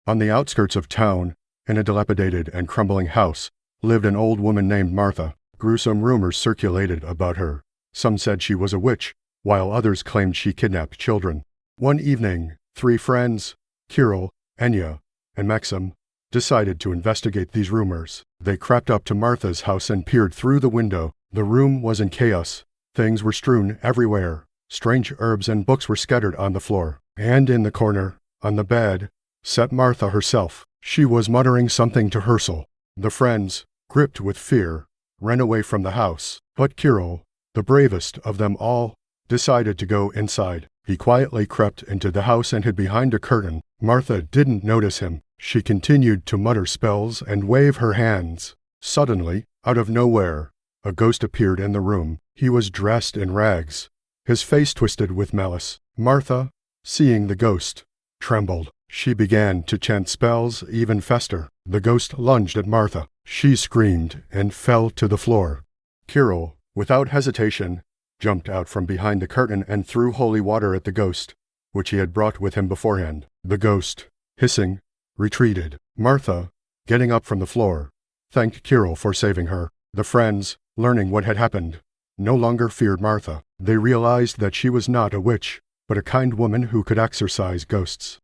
On the outskirts of town, in a dilapidated and crumbling house, lived an old woman named Martha. Gruesome rumors circulated about her. Some said she was a witch, while others claimed she kidnapped children. One evening, 3 friends, Kirill, Enya, and Maxim, decided to investigate these rumors. They crept up to Martha's house and peered through the window. The room was in chaos. Things were strewn everywhere. Strange herbs and books were scattered on the floor. And in the corner, on the bed, sat Martha herself. She was muttering something to Herschel. The friends, gripped with fear, ran away from the house. But Kirill, the bravest of them all, decided to go inside. He quietly crept into the house and hid behind a curtain. Martha didn't notice him. She continued to mutter spells and wave her hands. Suddenly, out of nowhere, a ghost appeared in the room. He was dressed in rags, his face twisted with malice. Martha, seeing the ghost, trembled. She began to chant spells even faster. The ghost lunged at Martha. She screamed and fell to the floor. Kirill, without hesitation, jumped out from behind the curtain and threw holy water at the ghost, which he had brought with him beforehand. The ghost, hissing, retreated. Martha, getting up from the floor, thanked Kirill for saving her. The friends, learning what had happened, no longer feared Martha. They realized that she was not a witch, but a kind woman who could exorcise ghosts.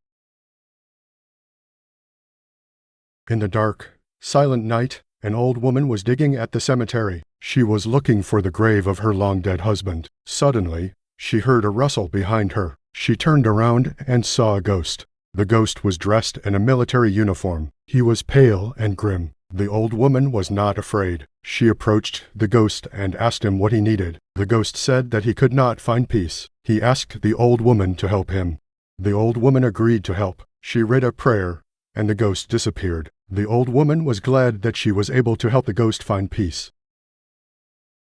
In the dark, silent night, an old woman was digging at the cemetery. She was looking for the grave of her long-dead husband. Suddenly, she heard a rustle behind her. She turned around and saw a ghost. The ghost was dressed in a military uniform. He was pale and grim. The old woman was not afraid. She approached the ghost and asked him what he needed. The ghost said that he could not find peace. He asked the old woman to help him. The old woman agreed to help. She read a prayer, and the ghost disappeared. The old woman was glad that she was able to help the ghost find peace.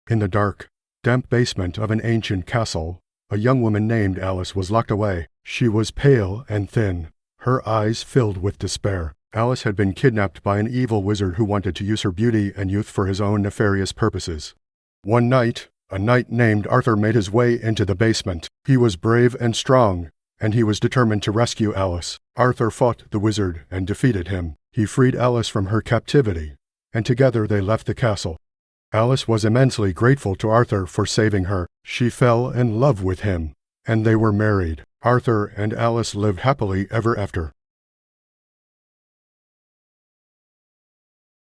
In the dark, damp basement of an ancient castle, a young woman named Alice was locked away. She was pale and thin, her eyes filled with despair. Alice had been kidnapped by an evil wizard who wanted to use her beauty and youth for his own nefarious purposes. One night, a knight named Arthur made his way into the basement. He was brave and strong, and he was determined to rescue Alice. Arthur fought the wizard and defeated him. He freed Alice from her captivity, and together they left the castle. Alice was immensely grateful to Arthur for saving her. She fell in love with him, and they were married. Arthur and Alice lived happily ever after.